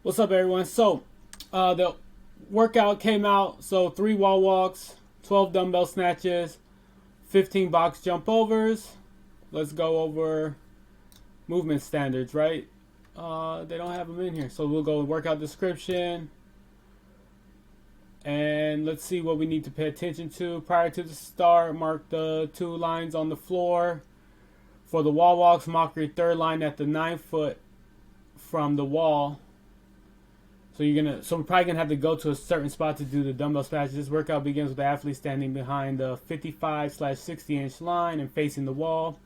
What's up, everyone? So, the workout came out. So, 3 wall walks, 12 dumbbell snatches, 15 box jump overs. Let's go over movement standards, right? They don't have them in here. So, we'll go with workout description. And let's see what we need to pay attention to. Prior to the start, mark the 2 lines on the floor. For the wall walks, mark your 3rd line at the 9 foot from the wall. So we're probably gonna have to go to a certain spot to do the dumbbell snatches. This workout begins with the athlete standing behind the 55/60 inch line and facing the wall.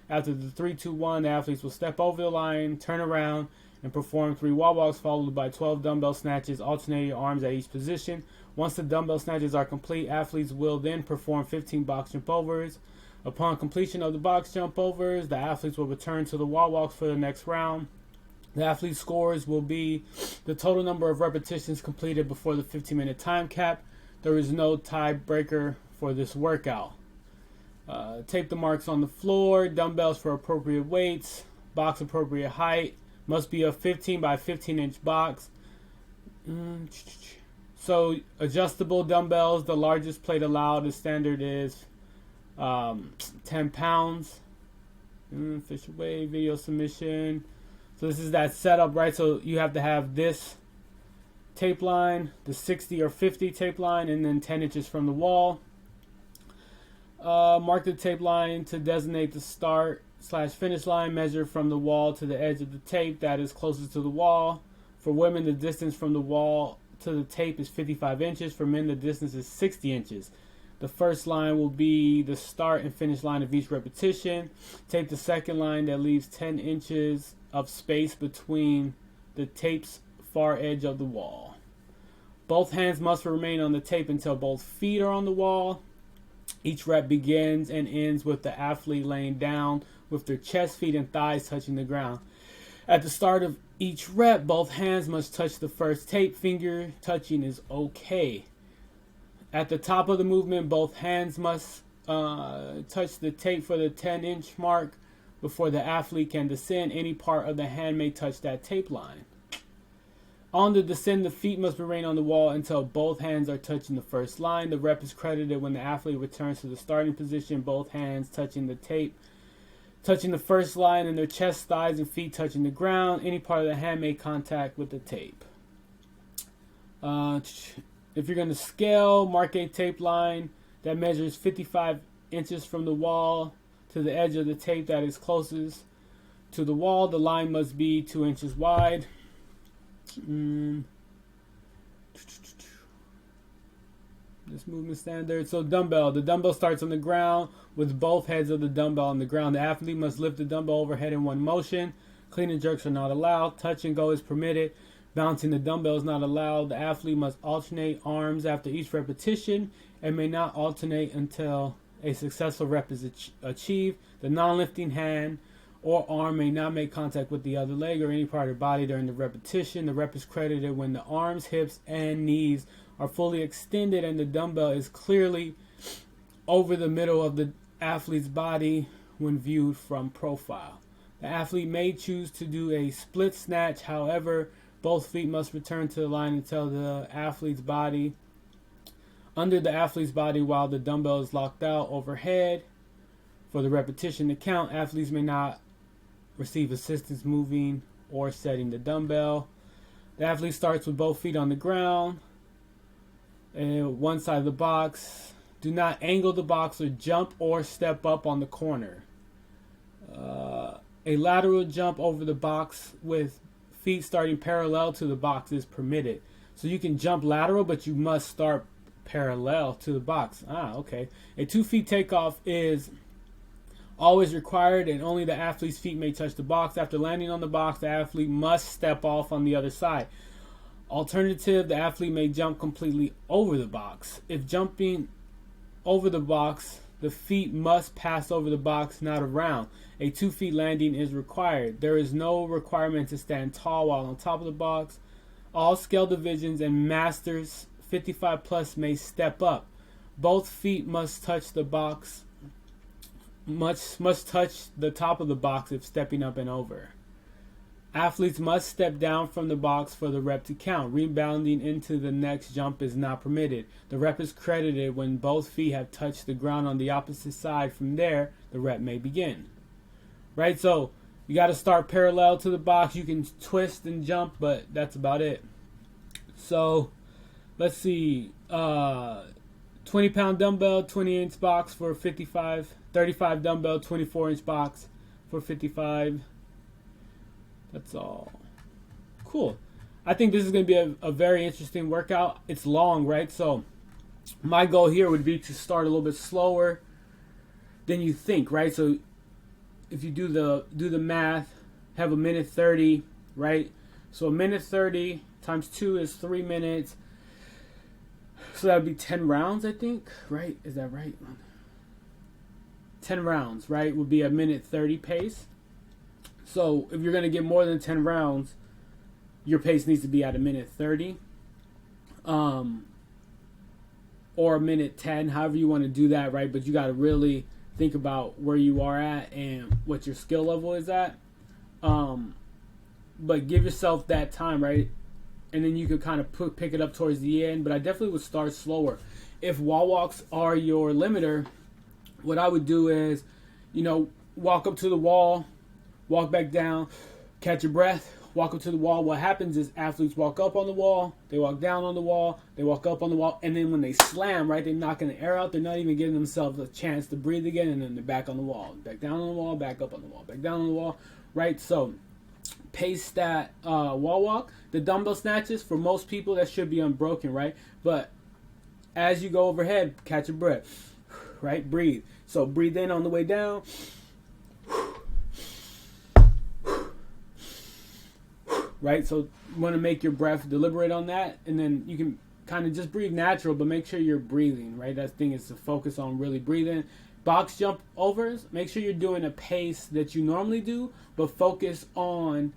After the 3-2-1, the athletes will step over the line, turn around, and perform 3 wall walks followed by 12 dumbbell snatches, alternating your arms at each position. Once the dumbbell snatches are complete, athletes will then perform 15 box jump overs. Upon completion of the box jump overs, the athletes will return to the wall walks for the next round. The athlete scores will be the total number of repetitions completed before the 15-minute time cap. There is no tiebreaker for this workout. Tape the marks on the floor, dumbbells for appropriate weights, box appropriate height, must be a 15 by 15 inch box. So adjustable dumbbells, the largest plate allowed, the standard is 10 pounds. Official weight, video submission. So this is that setup, right? So you have to have this tape line, the 60 or 50 tape line, and then 10 inches from the wall. Mark the tape line to designate the start/finish line. Measure from the wall to the edge of the tape that is closest to the wall. For women, the distance from the wall to the tape is 55 inches. For men, the distance is 60 inches. The first line will be the start and finish line of each repetition. Tape the second line that leaves 10 inches of space between the tape's far edge of the wall. Both hands must remain on the tape until both feet are on the wall. Each rep begins and ends with the athlete laying down with their chest, feet, and thighs touching the ground. At the start of each rep, both hands must touch the first tape. Finger touching is okay. At the top of the movement, both hands must touch the tape for the 10-inch mark. Before the athlete can descend, any part of the hand may touch that tape line. On the descent, the feet must remain on the wall until both hands are touching the first line. The rep is credited when the athlete returns to the starting position, both hands touching the tape, touching the first line, and their chest, thighs, and feet touching the ground. Any part of the hand may contact with the tape. If you're going to scale, mark a tape line that measures 55 inches from the wall to the edge of the tape that is closest to the wall. The line must be 2 inches wide. This movement standard. So dumbbell. The dumbbell starts on the ground with both heads of the dumbbell on the ground. The athlete must lift the dumbbell overhead in one motion. Clean and jerks are not allowed. Touch and go is permitted. Bouncing the dumbbell is not allowed. The athlete must alternate arms after each repetition and may not alternate until a successful rep is achieved. The non-lifting hand or arm may not make contact with the other leg or any part of the body during the repetition. The rep is credited when the arms, hips, and knees are fully extended and the dumbbell is clearly over the middle of the athlete's body when viewed from profile. The athlete may choose to do a split snatch. However, both feet must return to the line until the athlete's body under the athlete's body while the dumbbell is locked out overhead. For the repetition to count, athletes may not receive assistance moving or setting the dumbbell. The athlete starts with both feet on the ground and one side of the box. Do not angle the box or jump or step up on the corner. A lateral jump over the box with feet starting parallel to the box is permitted. So you can jump lateral, but you must start parallel to the box. Okay. A 2 feet takeoff is always required and only the athlete's feet may touch the box. After landing on the box, the athlete must step off on the other side. Alternative, the athlete may jump completely over the box. If jumping over the box, the feet must pass over the box, not around. A 2 feet landing is required. There is no requirement to stand tall while on top of the box. All scale divisions and masters 55 plus may step up. Both feet must touch the box, must touch the top of the box if stepping up and over. Athletes must step down from the box for the rep to count. Rebounding into the next jump is not permitted. The rep is credited when both feet have touched the ground on the opposite side. From there, the rep may begin. Right? So you got to start parallel to the box. You can twist and jump, but that's about it. So let's see. 20-pound dumbbell, 20-inch box for 55. 35 dumbbell, 24-inch box for 55. That's all. Cool. I think this is going to be a very interesting workout. It's long, right? So my goal here would be to start a little bit slower than you think, right? So if you do the math, have a minute 30, right? So a minute 30 times 2 is 3 minutes. So that would be 10 rounds, I think, right? Is that right? 10 rounds, right? Would be a minute 30 pace. So if you're going to get more than 10 rounds, your pace needs to be at a minute 30. Or a minute 10, however you want to do that, right? But you got to really think about where you are at and what your skill level is at. But give yourself that time, right? And then you can kind of pick it up towards the end. But I definitely would start slower. If wall walks are your limiter, what I would do is, walk up to the wall, walk back down, catch your breath, walk up to the wall. What happens is athletes walk up on the wall, they walk down on the wall, they walk up on the wall, and then when they slam, right, they're knocking the air out. They're not even giving themselves a chance to breathe again, and then they're back on the wall, back down on the wall, back up on the wall, back down on the wall, right? So pace that wall walk. The dumbbell snatches, for most people, that should be unbroken, right? But as you go overhead, catch your breath, right? Breathe. So breathe in on the way down. Right? So you want to make your breath deliberate on that, and then you can kind of just breathe natural, but make sure you're breathing, right? That thing is to focus on really breathing. Box jump overs, make sure you're doing a pace that you normally do, but focus on,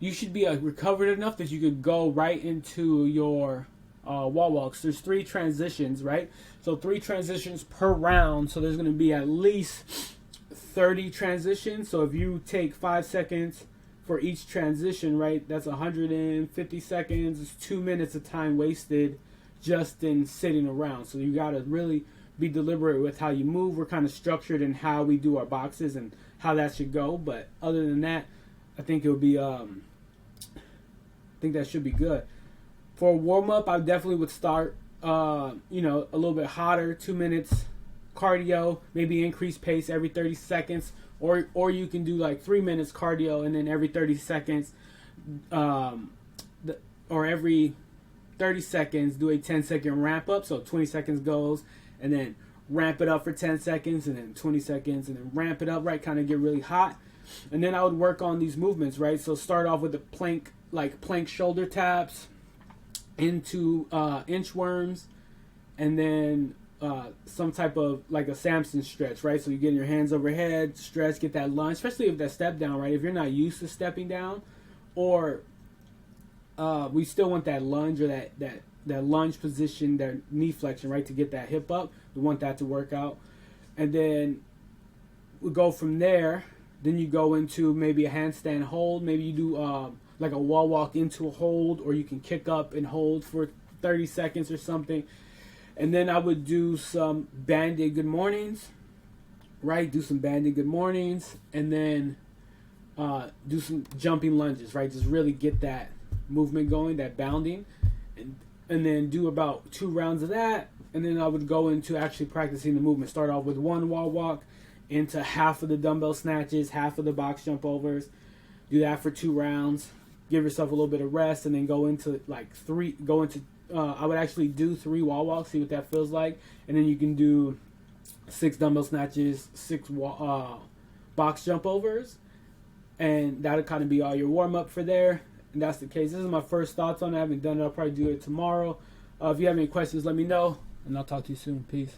you should be recovered enough that you could go right into your wall walks. There's 3 transitions, right? So 3 transitions per round, so there's going to be at least 30 transitions. So if you take 5 seconds for each transition, right, that's 150 seconds. It's 2 minutes of time wasted just in sitting around. So you got to really be deliberate with how you move. We're kind of structured in how we do our boxes and how that should go. But other than that, I think it'll be, I think that should be good. For a warm up, I definitely would start, a little bit hotter, 2 minutes cardio, maybe increase pace every 30 seconds. Or you can do like 3 minutes cardio and then every 30 seconds, or every 30 seconds do a 10-second ramp up. So 20 seconds goes and then ramp it up for 10 seconds and then 20 seconds and then ramp it up, right? Kind of get really hot. And then I would work on these movements, right? So start off with the plank shoulder taps into inchworms, and then some type of like a Samson stretch, right? So you get your hands overhead, stretch, get that lunge, especially if that step down, right? If you're not used to stepping down, or we still want that lunge or that lunge position, that knee flexion, right? To get that hip up. We want that to work out. And then we go from there. Then you go into maybe a handstand hold. Maybe you do like a wall walk into a hold, or you can kick up and hold for 30 seconds or something. And then I would do some banded good mornings, right? Do some banded good mornings, and then do some jumping lunges, right? Just really get that movement going, that bounding, and then do about 2 rounds of that. And then I would go into actually practicing the movement. Start off with 1 wall walk into half of the dumbbell snatches, half of the box jump overs. Do that for 2 rounds. Give yourself a little bit of rest, and then go into I would actually do 3 wall walks, see what that feels like. And then you can do 6 dumbbell snatches, 6 box jump overs. And that'll kind of be all your warm up for there. And that's the case. This is my first thoughts on it. I haven't done it. I'll probably do it tomorrow. If you have any questions, let me know. And I'll talk to you soon. Peace.